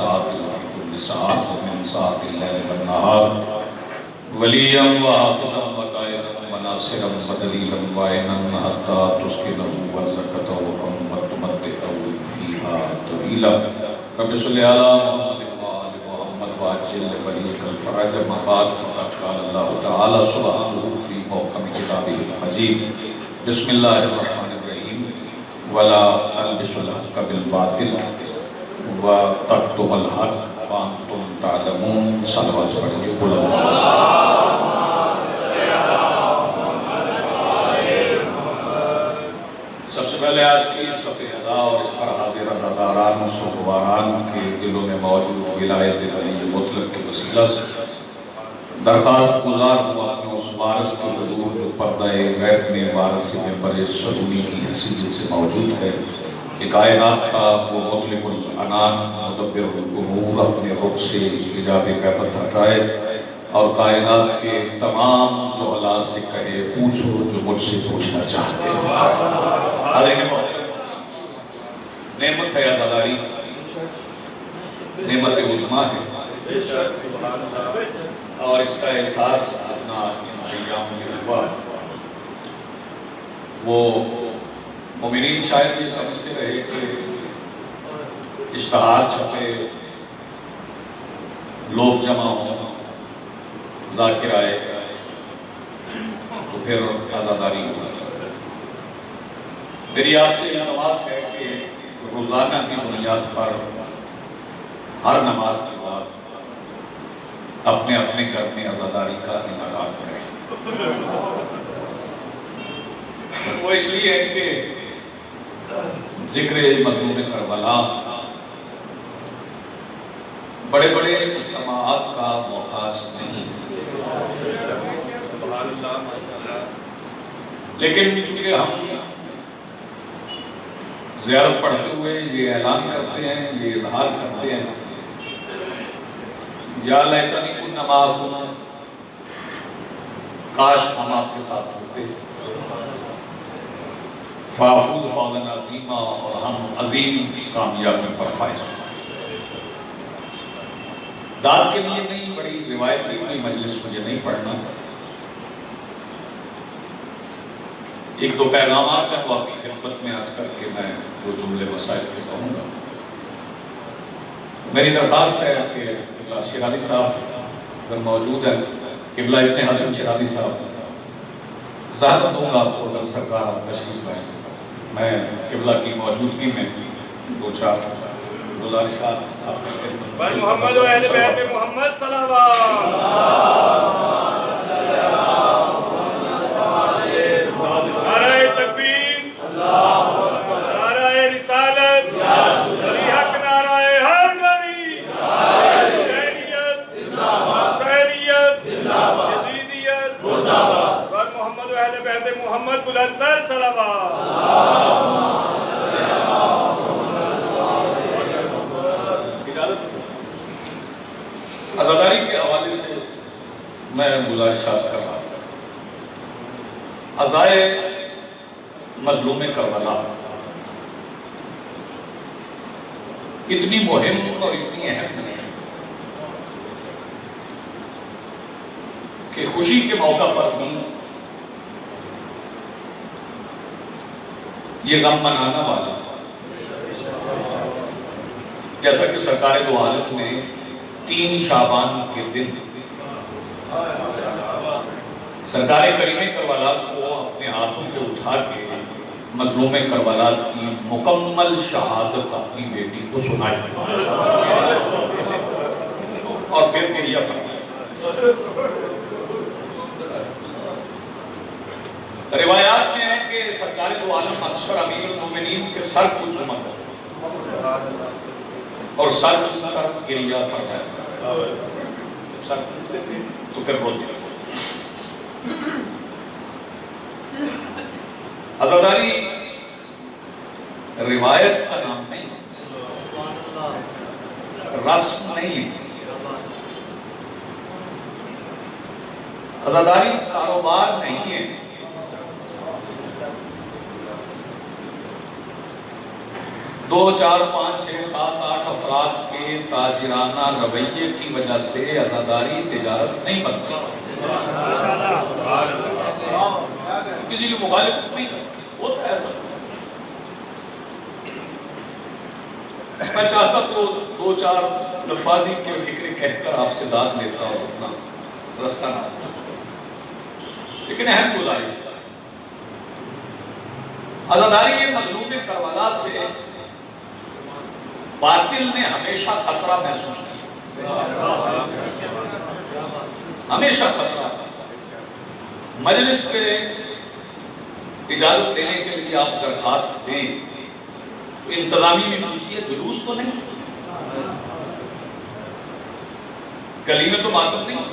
ساعة في كل ساعة ومن ساعة الليل والنهار وليا وحافظا وقائدا وناصرا ودليلا وعينا حتى تسكنه وارزقه وتمتعه فيها طويلا. رب صل على محمد وآل محمد وعجل وليك الفرج. ما بعد فقد قال الله تعالى سبحانه في محكم كتابه المجيد بسم الله الرحمن الرحيم ولا تلبسوا الحق بالباطل وتكتموا الحق وانتم تعلمون. صلوات پڑھیے بلند. سب سے پہلے آج کی صفحہ ازا اور اس پر حاضر عزاداران و صحباران کے دلوں میں موجود ولایت علی مطلق کے وسیلہ سے درخواست گزار ہوا اپنے اس وارث کے حضور جو پردہ غیب میں وارث سے ممبر صدومی کی حیثیت سے موجود ہے کہ کائنات کا وہ مطلق العنان مدبر الامور اپنے رخ سے حجاب غیبت ہٹائے اور کائنات کے تمام جو اولاد سے کہے پوچھو جو مجھ سے پوچھنا چاہتے ہیں. نعمت ہے عزاداری، نعمت عظمیٰ ہے اور اس کا احساس اپنا ایام میں ہوا. وہ مومنین شاید بھی سمجھتے رہے کہ اشتہار چھپے، لوگ جمع ہوں، ذاکر آئے تو پھر عزاداری ہوگی. میری آپ سے یہ نماز ہے کہ روزانہ کی بنیاد پر ہر نماز کے بعد اپنے اپنے گھر میں عزاداری کا انعقاد کریں. وہ اس لیے ہے کہ ذکر مظلوم کربلا بڑے بڑے اجتماعات کا محتاج نہیں، لیکن چونکہ ہم زیارت پڑھتے ہوئے یہ اعلان کرتے ہیں، یہ اظہار کرتے ہیں یا لیتنی کنا معکم، کاش ہم آپ کے ساتھ ہوتے، فافوز فوزا عظیما، اور ہم عظیم کامیابی پر فائز ہوں. داد کے لیے نہیں، بڑی روایتی کوئی مجلس مجھے نہیں پڑھنا. ایک دو پیغامات کا تو آپ کی خدمت میں عرض کر کے میں دو جملے مسائل کے کہوں گا. میری درخواست ہے کہ قبلہ شیرازی صاحب اگر موجود ہے، قبلہ ابن حسن شیرازی صاحب، زحمت دوں گا آپ کو اگر سرکار آپ تشریف لائیں. میں قبلہ کی موجودگی میں دو چار گزارشات آپ کی خدمت بر محمد و اہل بیت محمد صلوات. نعرہ تکبیر، نعرہ رسالت، علی حق، نعرہ حیدری، حسینیت، حسینیت، یزیدیت، بر محمد و اہل بیت محمد بلندتر صلوات. عزاداری کے حوالے سے میں گزارشات کر رہا تھا. عزائے مظلوم کربلا اتنی مہم اور اتنی اہم ہے کہ خوشی کے موقع پر بھی یہ غم منانا واجب. جیسا کہ سرکار دو عالم نے 3 شعبان کے دن سرکار کریم کربلا کو اپنے ہاتھوں پہ اٹھا کے مظلوم کربلا کی مکمل شہادت اپنی بیٹی کو سنائی اور پھر گریہ فرمایا. روایات میں ہے کہ سرکار دو عالم اکثر امیر المومنین کے سر کو چوما اور سر چوم کر گریہ فرمایا. سر چومتے تھے تو پھر روتے. عزاداری روایت کا نام نہیں، رسم نہیں. عزاداری کاروبار نہیں ہے. دو چار پانچ چھ سات آٹھ افراد کے تاجرانہ رویے کی وجہ سے عزاداری تجارت نہیں بن سکتی، کسی کی مخالفت نہیں کرتی، ہوتا ہے ایسا۔ میں چاہتا تو دو چار لفاظی کے فکر کہہ کر آپ سے داد لیتا اور اپنا رستہ نہ، لیکن اہم گزارش، عزاداری کے مظلوم کربلا سے باطل نے ہمیشہ خطرہ محسوس کیا، ہمیشہ خطرہ۔ مجلس پہ اجازت دینے کے لیے آپ درخواست دیں، انتظامی میں پوچھتی ہے جلوس تو نہیں، گلی میں تو ماتم نہیں،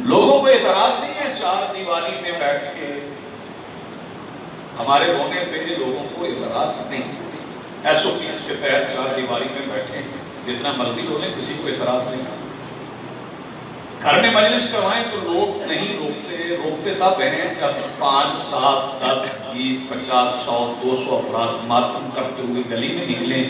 لوگوں کو اعتراض نہیں ہے چار دیواری میں بیٹھ کے، ہمارے رونے پہ لوگوں کو اعتراض نہیں، ایسو پیس کے تحت چار دیواری میں بیٹھے جتنا مرضی ہو لیں، کسی کو اعتراض نہیں۔ گھر میں مجلس کروائیں تو لوگ نہیں روکتے تب ہیں جب 5 7 10 20 50 100 200 افراد ماتم کرتے ہوئے گلی میں نکلیں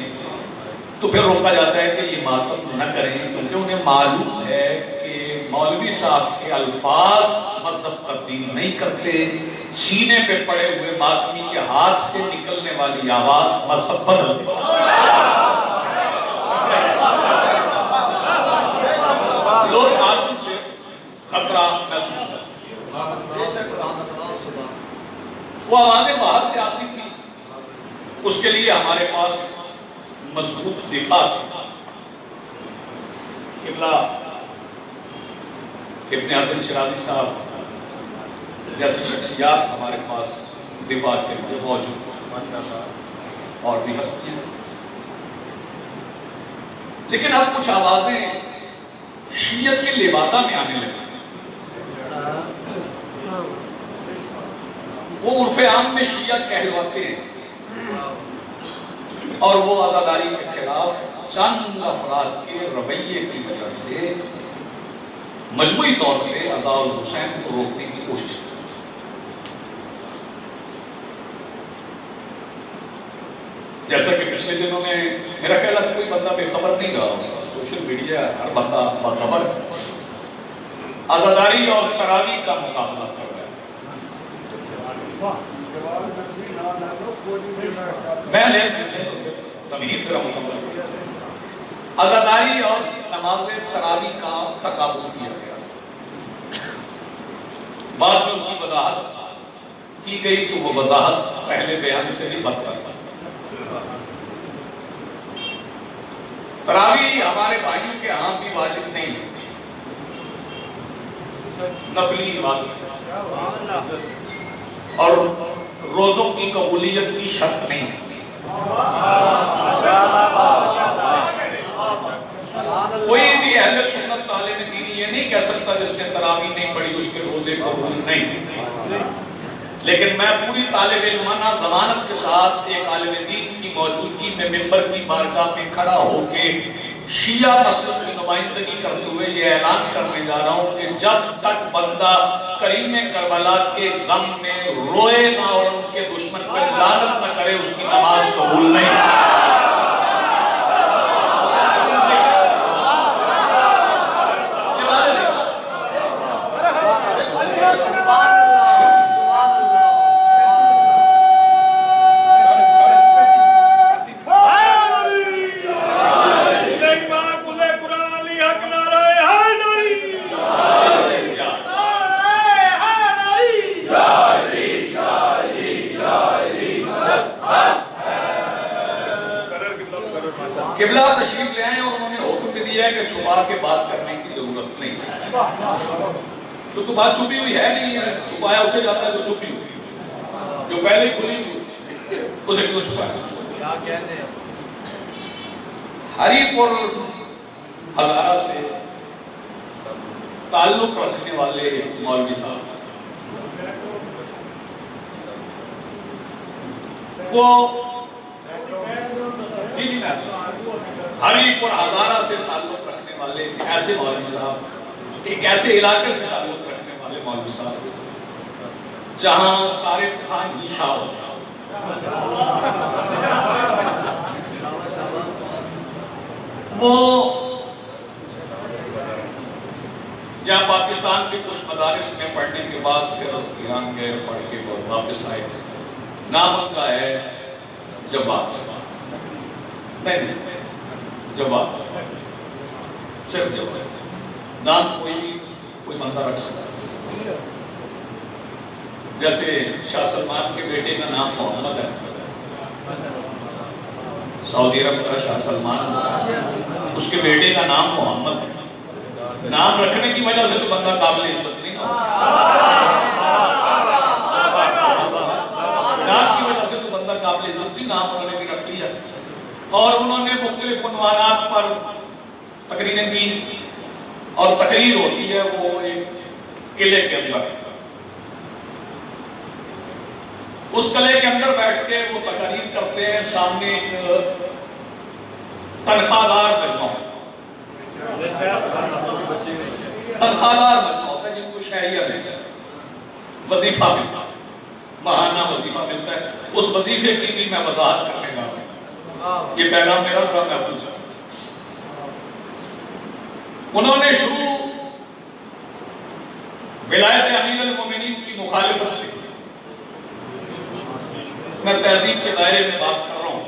تو پھر روکا جاتا ہے کہ یہ ماتم نہ کریں، کیونکہ انہیں معلوم ہے کہ مولوی صاحب کے الفاظ مذہب تبدیل نہیں کرتے، سینے پہ پڑے ہوئے ماتمی کے ہاتھ سے نکلنے والی آواز مذہب بدل دیتی۔ لوگ معلوم سے خطرہ محسوس کرتے، وہ آوازیں باہر سے آتی تھی، اس کے لیے ہمارے پاس مضبوط دفاع تھی۔ قبلہ ابن حسن شرازی صاحب جیسی شخصیات ہمارے پاس دفاع کے لیے موجود اور بھی ہستیاں، لیکن اب کچھ آوازیں شیعت کے لبادہ میں آنے لگی، وہ عرف عام میں شیعہ کہلواتے ہیں، اور وہ عزاداری کے خلاف چند افراد کے رویے کی وجہ سے مجموعی طور پہ عزا الحسین کو روکنے کی کوشش کرتے ہیں۔ جیسا کہ پچھلے دنوں میں میرا خیال ہے کوئی بندہ بے خبر نہیں رہا ہوگا، سوشل میڈیا ہر بندہ باخبر عزاداری اور تراویح کا مقابلہ کر رہا ہے۔ میں تمہید سے رہوں گا، عزاداری اور نماز تراویح کا تقابل کیا گیا، بعد میں اس کی وضاحت کی گئی تو وہ وضاحت پہلے بیان سے بھی بس کرتا۔ تراویح ہمارے بھائیوں کے ہاں بھی واجب نہیں ہے، نفلی عبادت اور روزوں کی قبولیت کی شرط نہیں ہے۔ کوئی بھی اہل سنت طالب دین یہ نہیں کہہ سکتا جس نے تراویح نہیں پڑھی اس کے روزے قبول نہیں، لیکن میں پوری طالب علمانہ ضمانت کے ساتھ ایک عالم دین کی موجودگی میں ممبر کی بارگاہ میں کھڑا ہو کے شیعہ مسلک کی نمائندگی کرتے ہوئے یہ اعلان کرنے جا رہا ہوں کہ جب تک بندہ کریم کربلا کے غم میں روئے نہ اور ان کے دشمن پر لعنت نہ کرے اس کی نماز قبول نہیں۔ قبلہ تشریف لے آئے اور انہوں نے حکم بھی دیا ہے کہ چھپا کے بات کرنے کی ضرورت نہیں ہے، کیونکہ بات چھپی ہوئی ہے نہیں ہے، چھپایا اسے جاتا ہے جو چھپی ہوئی، جو پہلے کھلی ہوئی اسے کیوں چھپایا؟ کیا کہتے ہیں ہری پور ہزارہ سے تعلق رکھنے والے مولوی صاحب وہ ہری پور ہزارہ سے تعلق رکھنے والے ایسے مولوی صاحب، ایک ایسے علاقے سے تعلق رکھنے والے مولوی صاحب جہاں صارف خان ہی شاہ وہ یہاں پاکستان کے کچھ مدارس میں پڑھنے کے بعد پھر ایران گئے، پڑھ کے واپس آئے. نام ان کا ہے جواد. نہیں جواد، صرف جواد. نام کوئی بندہ رکھ سکتا ہے. جیسے شاہ سلمان کے بیٹے کا نام محمد ہے، سعودی عرب کا شاہ سلمان، اس کے بیٹے کا نام محمد ہے. نام رکھنے کی وجہ سے تو بندہ قابل عزت نہیں نام کی وجہ سے تو بندہ قابل عزت نہیں. نام انہوں نے بھی رکھ لیا اور انہوں نے مختلف عنوانات پر تقریریں کی اور تقریر ہوتی ہے وہ ایک قلعے کے اندر. اس قلعے کے اندر بیٹھ کے وہ تقریر کرتے ہیں. سامنے ایک تنخواہ دار مجموعہ ہوتا ہے جن کو شہریہ ملتا ہے، وظیفہ ملتا ہے، ماہانہ وظیفہ ملتا ہے. اس وظیفے کی بھی میں وضاحت کرنے گا. یہ پیغام میرا تھوڑا محفوظ ہے. انہوں نے شروع ولایت امیر المومنین کی مخالفت سے، میں تہذیب کے دائرے میں بات کر رہا ہوں،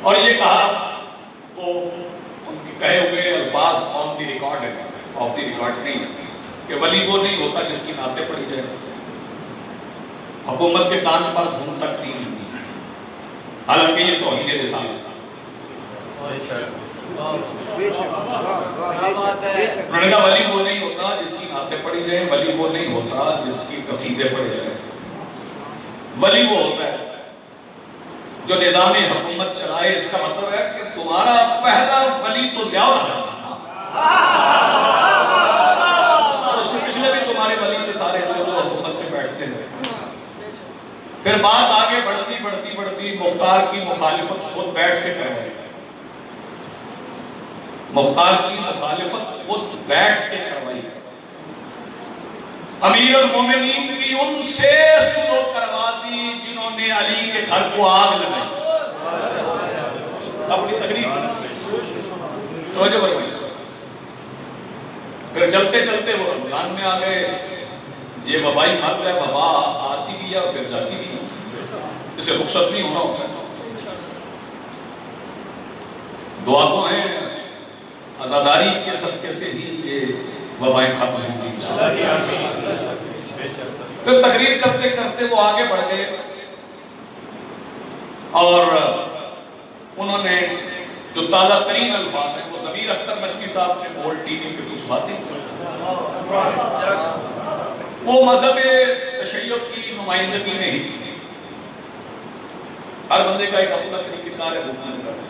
اور یہ کہا وہ ان کے کہے ہوئے الفاظ آن دی ریکارڈ ہے، آف دی ریکارڈ نہیں، کہ ولی وہ نہیں ہوتا جس کی نعتیں پڑھی جائے. حکومت کے کان پر دھون تک نہیں ہوتی، حالانکہ یہ توحید رسالت. انہوں نے کہا ولی وہ نہیں ہوتا جس کی نعتیں پڑھی جائیں، ولی وہ نہیں ہوتا جس کی قصیدے پڑھے جائیں. ولی وہ ہوتا ہے جو نظام حکومت چلائے. اس کا مطلب ہے کہ تمہارا پہلا ولی تو ضیاء الرحمن اور اس سے پچھلے بھی تمہارے ولی کے سارے جو حکومت میں بیٹھتے ہیں. پھر بات آگے بڑھتی بڑھتی بڑھتی مختار کی مخالفت خود بیٹھ کے کروائی. مختار کی مخالفت خود بیٹھ کے کروائی. امیر المومنین کی ان سے سلو کروا دی جنہوں نے علی کے گھر کو آگ لگائی. اپنی تقریر توجہ فرمائیے. پھر چلتے چلتے وہ رمضان میں آ گئے. یہ وبائی مرض ہے، وبا آتی بھی ہے اور پھر جاتی بھی ہے، اسے رخصت نہیں ہونا ہوتا ہے. دعا تو ہے عزاداری کے صدقے سے ہی یہ وبائیں ختم ہوئی. پھر تقریر کرتے کرتے وہ آگے بڑھ گئے اور انہوں نے جو تازہ ترین الفاظ ہیں وہ ضمیر اختر نقوی صاحب نے بول ٹی وی پہ کچھ باتیں وہ مذہب تشیع کی نمائندگی میں ہی تھی. ہر بندے کا ایک اپنا طریقہ کار ہے گفتگو کرنے.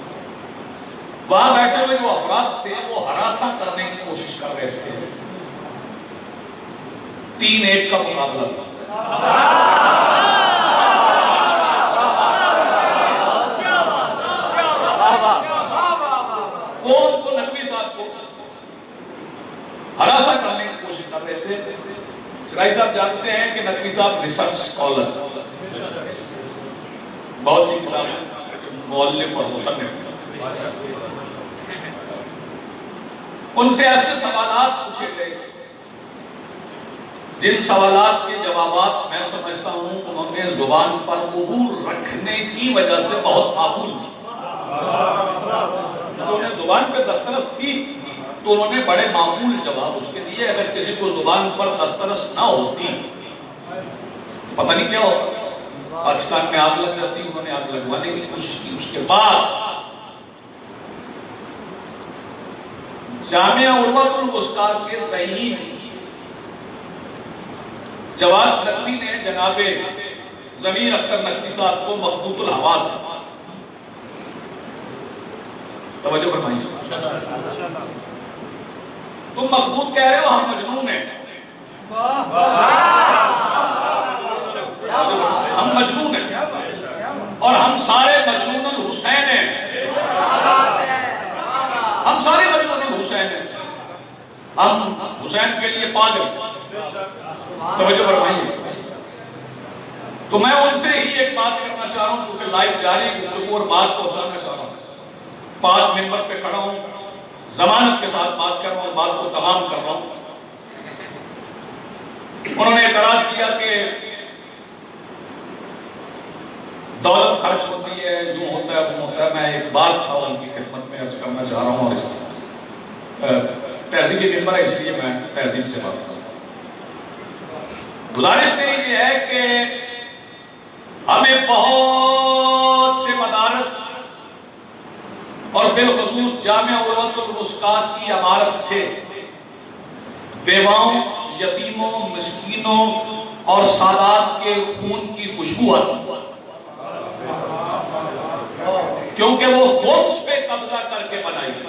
وہاں بیٹھے ہوئے جو افراد تھے وہ ہراساں کرنے کی کوشش کر رہے تھے. 3-1 کا مقابلہ تھا. وہ نقوی صاحب کو ہراساں کرنے کی کوشش کر رہے تھے. چرائی صاحب جانتے ہیں کہ نقوی صاحب ریسرچ اسکالر، بہت سی کتابیں مؤلف اور مصنف. ان سے ایسے سوالات پوچھے گئے جن سوالات کے جوابات میں سمجھتا ہوں انہوں نے زبان پر عبور رکھنے کی وجہ سے بہت معقول کی. انہوں نے زبان پہ دسترس تھی تو انہوں نے بڑے معقول جواب اس کے دیے. اگر کسی کو زبان پر دسترس نہ ہوتی پتہ نہیں کیا ہوتا. پاکستان میں آگ لگ جاتی، انہوں نے آگ لگوانے کی کوشش کی. اس کے بعد جامعہ عروۃ الوثقیٰ کے صحیح جواد نقوی نے جناب ضمیر اختر نقوی صاحب کو مخبوط الحواس، توجہ فرمائیے، تم مخبوط کہہ رہے ہو، ہم مجنون ہیں. ہم مجنون ہیں اور ہم سارے مجنون الحسین ہیں. ہم سارے مجنون الحسین ہیں. ہم حسین کے لیے پاگل. توجہ فرمائیے. تو میں ان سے ہی ایک بات کرنا چاہ رہا ہوں کیونکہ لائیو جاری گفتگو اور بات پہنچانا چاہ رہا ہوں. پاک ممبر پہ کھڑا ہوں, ضمانت کے ساتھ بات کر رہا ہوں, بات کو تمام کر رہا ہوں. انہوں نے اعتراض کیا کہ دولت خرچ ہوتی ہے, جو ہوتا ہے وہ ہوتا ہے. میں ایک بات تھا ان کی خدمت میں عرض کرنا چاہ رہا ہوں, اور اس تہذیبی ممبر ہے اس لیے میں تہذیب سے بات کروں. گزارش میری یہ ہے کہ ہمیں بہت سے مدارس اور بالخصوص جامعہ عروۃ الوثقیٰ کی عمارت سے بیواؤں, یتیموں, مسکینوں اور سادات کے خون کی خوشبو آتی, کیونکہ وہ خمس پہ قبضہ کر کے بنائی گئی.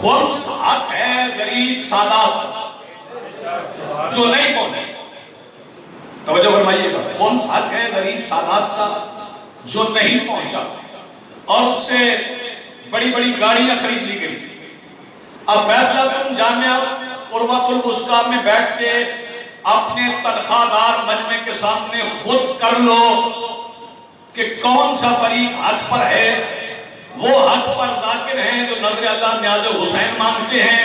خمس حق ہے غریب سادات جو نہیں پہنچے. توجہ فرمائیے گا, خمس حق ہے غریب سادات کا جو نہیں پہنچا, اور اس سے بڑی بڑی گاڑیاں خرید لی گئی. اب فیصلہ تم جامعہ عروۃ الوثقیٰ میں بیٹھ کے اپنے تنخواہ دار مجمع کے سامنے خود کر لو کہ کون سا فریق حق پر ہے. وہ حق پر ذاکر ہیں جو نظر اللہ نیاز حسین مانگتے ہیں,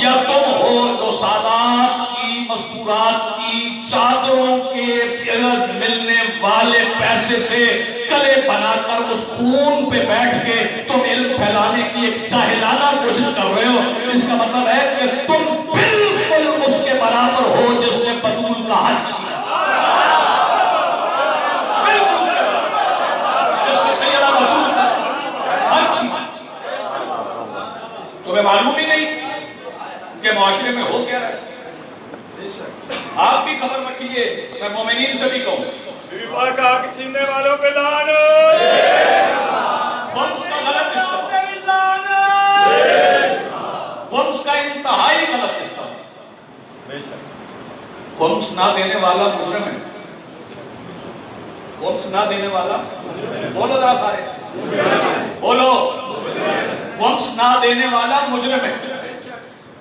یا تم ہو جو سادات کی مستورات کی چادروں کے عوض ملنے والے پیسے سے کلے بنا کر اس خون پہ بیٹھ کے تم علم پھیلانے کی ایک جاہلانہ کوشش کر رہے ہو. اس کا مطلب ہے کہ تم بالکل اس کے برابر ہو جس نے بطول کا حق چھینا. تمہیں معلوم ہی نہیں کہ معاشرے میں ہو کیا رہا ہے. آپ بھی خبر رکھیے, میں مومنین سے بھی کہوں, بیوی پاک کا حق چھیننے والوں پہ لعنت. خمس کا غلط استعمال, خمس کا انتہائی غلط استعمال. خمس نہ دینے والا مجرم ہے. خمس نہ دینے والا, بولو ذرا سارے بولو, خمس نہ دینے والا مجرم ہے,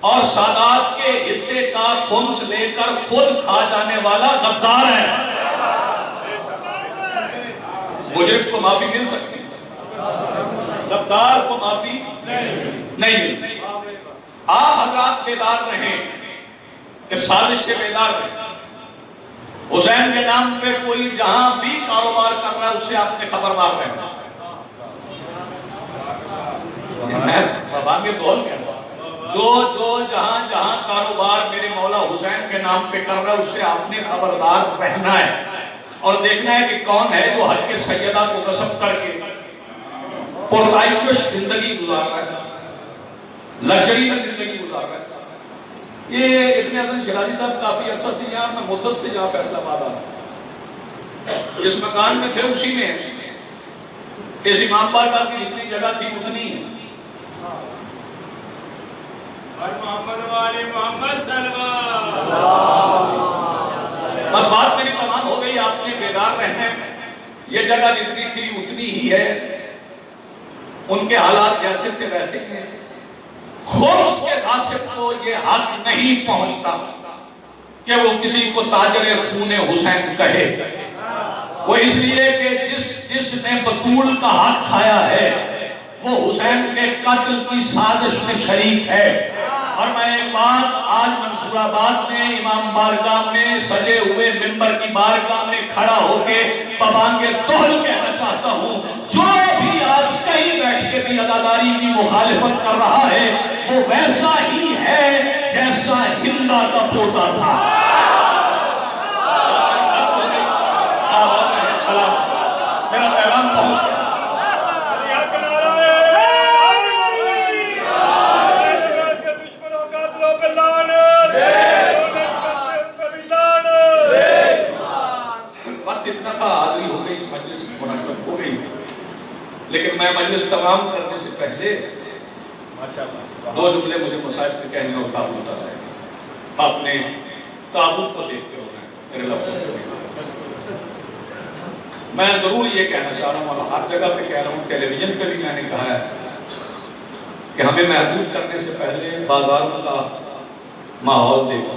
اور سادات کے حصے کا خمس لے کر خود کھا جانے والا غدار ہے. مجرم کو معافی مل سکتی ہے, غدار کو معافی نہیں ملتی. آپ حضرات بیدار رہیں کہ سازش سے بیدار رہیں. حسین کے نام پہ کوئی جہاں بھی کاروبار کر رہا ہے اس سے آپ نے خبردار رہنا. میں بابانگے بول کہہ رہا ہوں, جو جہاں جہاں کاروبار میرے مولا حسین کے نام پہ کر رہا ہے اس سے آپ نے خبردار رہنا ہے, اور دیکھنا ہے کہ کون ہے جو حق سیدہ کو غصب کر کے پرتعیش زندگی گزار رہا ہے, لگژری میں زندگی گزار رہا ہے. یہ ابن حسن شیرازی صاحب کافی عرصہ سے یہاں, میں مدت سے یہاں فیصلہ آباد آ رہا ہوں. جس مکان میں تھے اسی میں اس امام بارگاہ کی جتنی جگہ تھی اتنی ہے. محمد والی محمد صلوات. بس بات میری تمام ہو گئی, آپ نے بیدار رہنے. یہ جگہ جتنی تھی اتنی ہی ہے, ان کے حالات جیسے تھے ویسے ہی ہیں. خمس کے غاصب کو یہ حق نہیں پہنچتا کہ وہ کسی کو تاجر خون حسین کہے. وہ اس لیے کہ جس نے بطول کا حق کھایا ہے وہ حسین کے قتل کی سازش میں شریک ہے. اور میں ایک بات آج منصور آباد میں امام بارگاہ میں سجے ہوئے ممبر کی بارگاہ میں کھڑا ہو کے بابانگے توہل کہنا چاہتا ہوں, جو بھی آج کہیں بیٹھ کے بھی عدالاری کی مخالفت کر رہا ہے وہ ویسا ہی ہے جیسا ہندا کا پوتا تھا. میرا پیغام پہنچ گیا. وقت اتنا تھا, حاضری ہو گئی, مجلس منعقد ہو گئی, لیکن میں مجلس تمام کرنے سے پہلے دو جملے مجھے مسائل پہ کہنے اور تابوت آ جائے. آپ نے تابوت کو دیکھ کے ہونا میرے لفظ. میں ضرور یہ کہنا چاہ رہا ہوں اور ہر جگہ پہ کہہ رہا ہوں, ٹیلی ویژن پہ بھی میں نے کہا ہے کہ ہمیں محدود کرنے سے پہلے بازاروں کا ماحول دیکھو.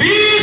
20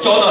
14